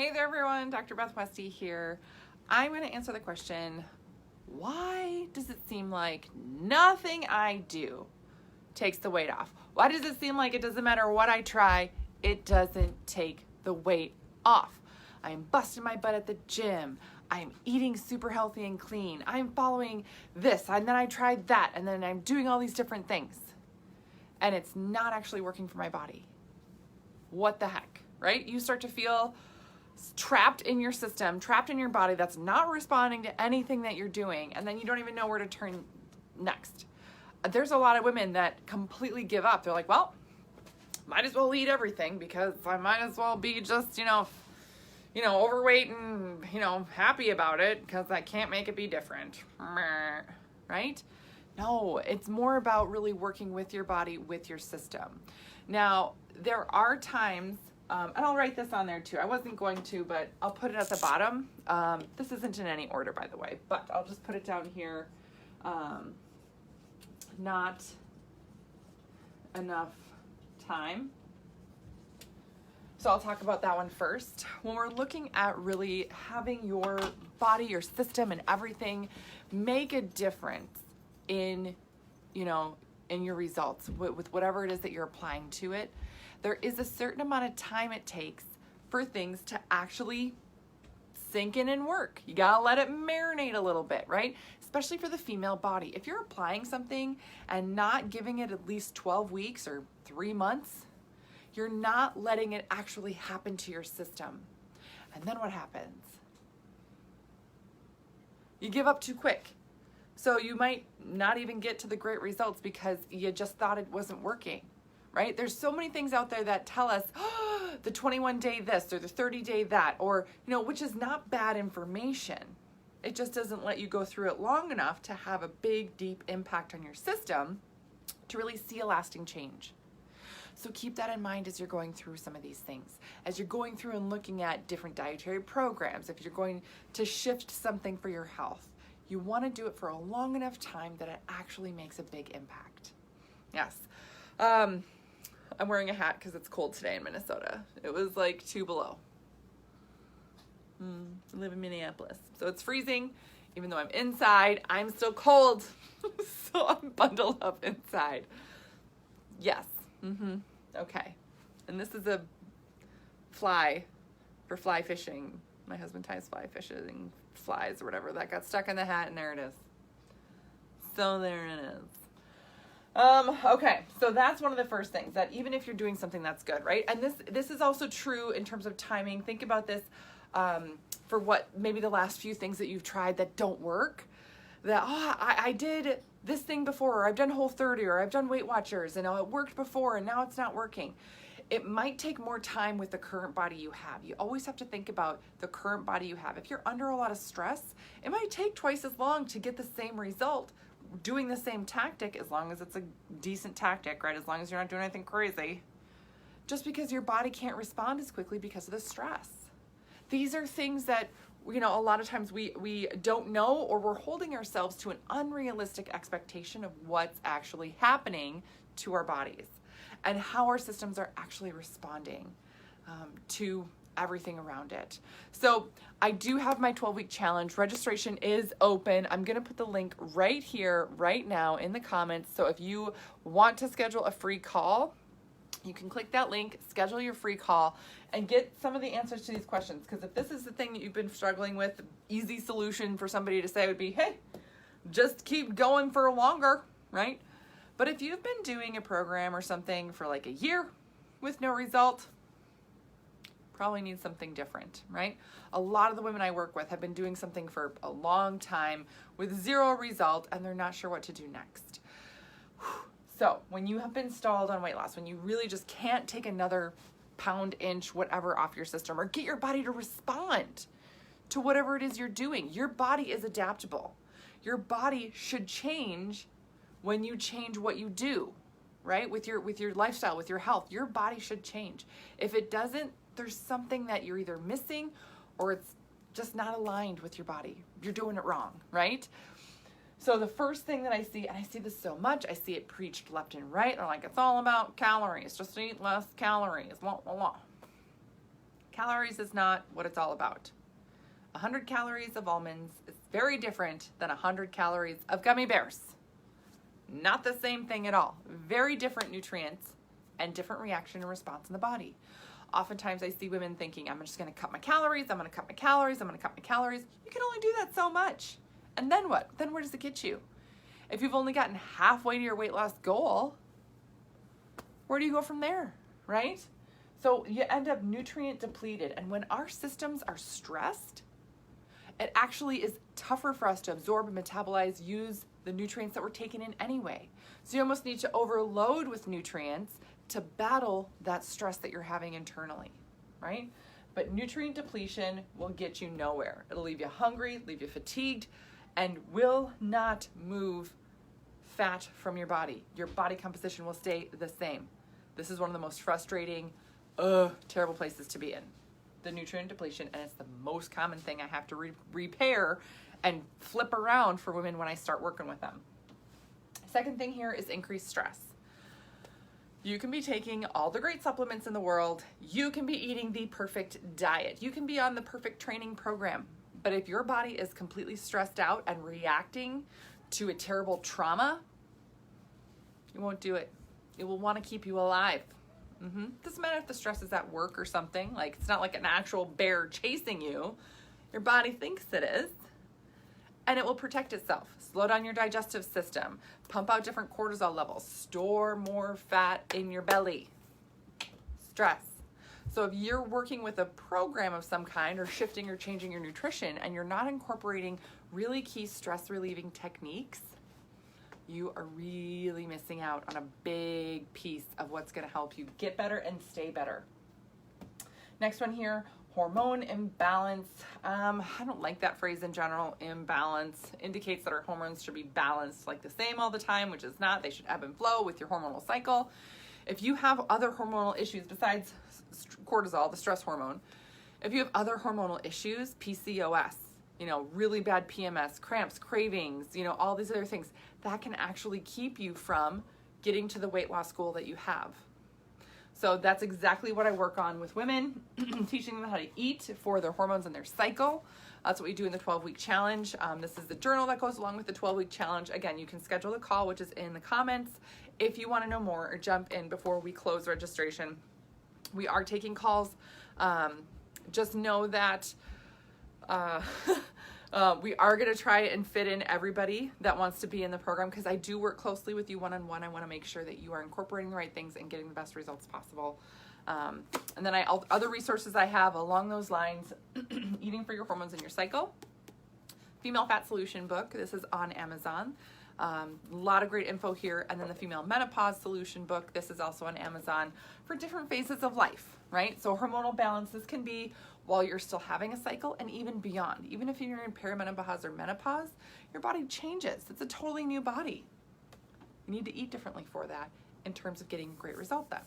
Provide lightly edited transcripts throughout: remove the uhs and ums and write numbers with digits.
Hey there everyone, Dr. Beth Westy here. I'm going to answer the question, why does it seem like nothing I do takes the weight off? Why does it seem like it doesn't matter what I try, it doesn't take the weight off? I'm busting my butt at the gym. I'm eating super healthy and clean. I'm following this, and then I tried that, and then I'm doing all these different things. And it's not actually working for my body. What the heck, right? You start to feel trapped in your system, trapped in your body that's not responding to anything that you're doing, and then you don't even know where to turn next. There's a lot of women that completely give up. They're like, well, might as well eat everything because I might as well be just, overweight and, happy about it because I can't make it be different, right? No, it's more about really working with your body, with your system. Now, there are times, and I'll write this on there too. I wasn't going to, but I'll put it at the bottom. This isn't in any order, by the way, but I'll just put it down here. Not enough time. So I'll talk about that one first. When we're looking at really having your body, your system, and everything make a difference in, in your results with whatever it is that you're applying to it, there is a certain amount of time it takes for things to actually sink in and work. You gotta let it marinate a little bit, right? Especially for the female body. If you're applying something and not giving it at least 12 weeks or 3 months, you're not letting it actually happen to your system. And then what happens? You give up too quick. So you might not even get to the great results because you just thought it wasn't working, right? There's so many things out there that tell us, oh, the 21-day this or the 30-day that, or, which is not bad information. It just doesn't let you go through it long enough to have a big, deep impact on your system to really see a lasting change. So keep that in mind as you're going through some of these things. As you're going through and looking at different dietary programs, if you're going to shift something for your health, you want to do it for a long enough time that it actually makes a big impact. Yes. I'm wearing a hat because it's cold today in Minnesota. It was like 2 below. I live in Minneapolis. So it's freezing. Even though I'm inside, I'm still cold. So I'm bundled up inside. Yes. Okay. And this is a fly for fly fishing. My husband ties fly fishing flies or whatever. That got stuck in the hat and there it is. So there it is. Okay, so that's one of the first things, that even if you're doing something that's good, right? And this is also true in terms of timing. Think about this for what maybe the last few things that you've tried that don't work. That, I did this thing before, or I've done Whole30, or I've done Weight Watchers, and it worked before and now it's not working. It might take more time with the current body you have. You always have to think about the current body you have. If you're under a lot of stress, it might take twice as long to get the same result doing the same tactic, as long as it's a decent tactic, right? As long as you're not doing anything crazy. Just because your body can't respond as quickly because of the stress. These are things that, a lot of times we don't know, or we're holding ourselves to an unrealistic expectation of what's actually happening to our bodies and how our systems are actually responding to everything around it. So I do have my 12-week challenge. Registration is open. I'm going to put the link right here, right now in the comments. So if you want to schedule a free call, you can click that link, schedule your free call, and get some of the answers to these questions. Because if this is the thing that you've been struggling with, the easy solution for somebody to say would be, hey, just keep going for longer, right? But if you've been doing a program or something for like a year with no result, probably need something different, right? A lot of the women I work with have been doing something for a long time with 0 result, and they're not sure what to do next. So when you have been stalled on weight loss, when you really just can't take another pound, inch, whatever off your system, or get your body to respond to whatever it is you're doing, your body is adaptable. Your body should change when you change what you do, right? With your lifestyle, with your health, your body should change. If it doesn't, there's something that you're either missing or it's just not aligned with your body. You're doing it wrong, right? So the first thing that I see, and I see this so much, I see it preached left and right. They're like, it's all about calories. Just eat less calories. Blah, blah, blah. calories is not what it's all about. 100 calories of almonds is very different than 100 calories of gummy bears. Not the same thing at all. Very different nutrients and different reaction and response in the body. Oftentimes I see women thinking, I'm just going to cut my calories, I'm going to cut my calories, I'm going to cut my calories. You can only do that so much. And then what? Then where does it get you? If you've only gotten halfway to your weight loss goal, where do you go from there, right? So you end up nutrient depleted. And when our systems are stressed, it actually is tougher for us to absorb and metabolize, use the nutrients that we're taking in anyway. So you almost need to overload with nutrients to battle that stress that you're having internally, right? But nutrient depletion will get you nowhere. It'll leave you hungry, leave you fatigued, and will not move fat from your body. Your body composition will stay the same. This is one of the most frustrating, terrible places to be in. The nutrient depletion, and it's the most common thing I have to repair and flip around for women when I start working with them. Second thing here is increased stress. You can be taking all the great supplements in the world. You can be eating the perfect diet. You can be on the perfect training program. But if your body is completely stressed out and reacting to a terrible trauma, you won't do it. It will want to keep you alive. Doesn't matter if the stress is at work or something. Like, it's not like an actual bear chasing you. Your body thinks it is. And it will protect itself. Slow down your digestive system. Pump out different cortisol levels. Store more fat in your belly. Stress. So if you're working with a program of some kind or shifting or changing your nutrition and you're not incorporating really key stress relieving techniques, you are really missing out on a big piece of what's going to help you get better and stay better. Next one here, hormone imbalance. I don't like that phrase in general. Imbalance indicates that our hormones should be balanced, like the same all the time, which is not. They should ebb and flow with your hormonal cycle. If you have other hormonal issues besides cortisol, the stress hormone, if you have other hormonal issues, PCOS, really bad PMS, cramps, cravings, all these other things, that can actually keep you from getting to the weight loss goal that you have. So that's exactly what I work on with women, teaching them how to eat for their hormones and their cycle. That's what we do in the 12-week challenge. This is the journal that goes along with the 12-week challenge. Again, you can schedule a call, which is in the comments, if you want to know more or jump in before we close registration. We are taking calls. Just know that we are going to try and fit in everybody that wants to be in the program, because I do work closely with you one-on-one. I want to make sure that you are incorporating the right things and getting the best results possible. And then other resources I have along those lines, Eating for Your Hormones and Your Cycle, Female Fat Solution book. This is on Amazon. A lot of great info here. And then the Female Menopause Solution book. This is also on Amazon for different phases of life, right? So hormonal balance, this can be while you're still having a cycle and even beyond. Even if you're in perimenopause or menopause, your body changes. It's a totally new body. You need to eat differently for that in terms of getting a great result then.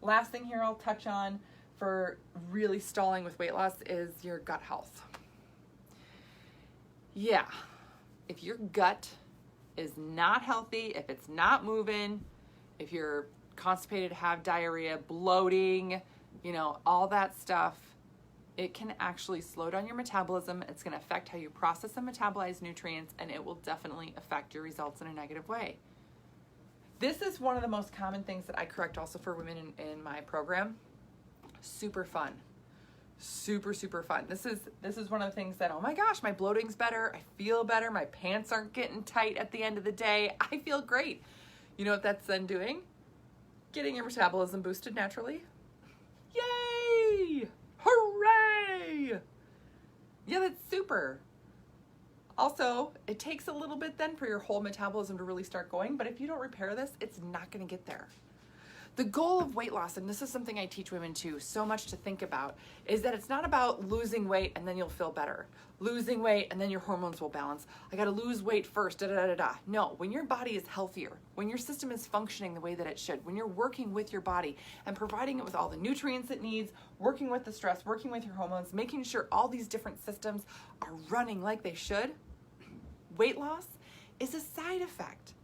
Last thing here I'll touch on for really stalling with weight loss is your gut health. Yeah, if your gut is not healthy, if it's not moving, if you're constipated, have diarrhea, bloating, all that stuff, it can actually slow down your metabolism. It's going to affect how you process and metabolize nutrients, and it will definitely affect your results in a negative way. This is one of the most common things that I correct also for women in my program. Super fun. Super, super fun. This is one of the things that, oh my gosh, my bloating's better. I feel better. My pants aren't getting tight at the end of the day. I feel great. You know what that's then doing? Getting your metabolism boosted naturally. Yay! Hooray! Yeah, that's super. Also, it takes a little bit then for your whole metabolism to really start going, but if you don't repair this, it's not going to get there. The goal of weight loss, and this is something I teach women too, so much to think about, is that it's not about losing weight and then you'll feel better. Losing weight and then your hormones will balance. I got to lose weight first, da-da-da-da-da. No, when your body is healthier, when your system is functioning the way that it should, when you're working with your body and providing it with all the nutrients it needs, working with the stress, working with your hormones, making sure all these different systems are running like they should, weight loss is a side effect.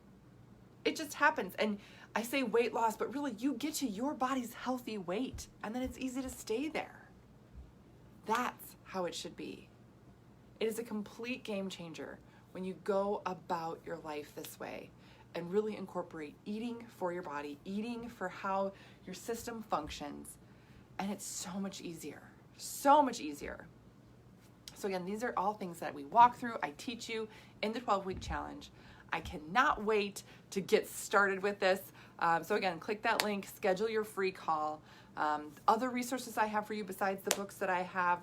It just happens. And I say weight loss, but really you get to your body's healthy weight and then it's easy to stay there. That's how it should be. It is a complete game changer when you go about your life this way and really incorporate eating for your body, eating for how your system functions. And it's so much easier, so much easier. So again, these are all things that we walk through. I teach you in the 12-week challenge. I cannot wait to get started with this. So again, click that link, schedule your free call. Other resources I have for you besides the books that I have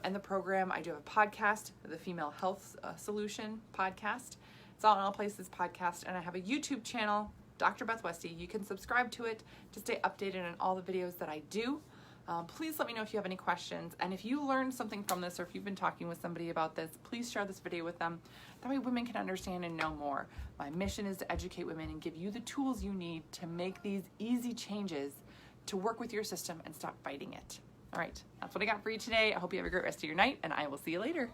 and the program, I do have a podcast, the Female Health Solution podcast. It's all in all places podcast. And I have a YouTube channel, Dr. Beth Westie. You can subscribe to it to stay updated on all the videos that I do. Please let me know if you have any questions. And if you learned something from this, or if you've been talking with somebody about this, please share this video with them. That way women can understand and know more. My mission is to educate women and give you the tools you need to make these easy changes to work with your system and stop fighting it. All right, that's what I got for you today. I hope you have a great rest of your night, and I will see you later.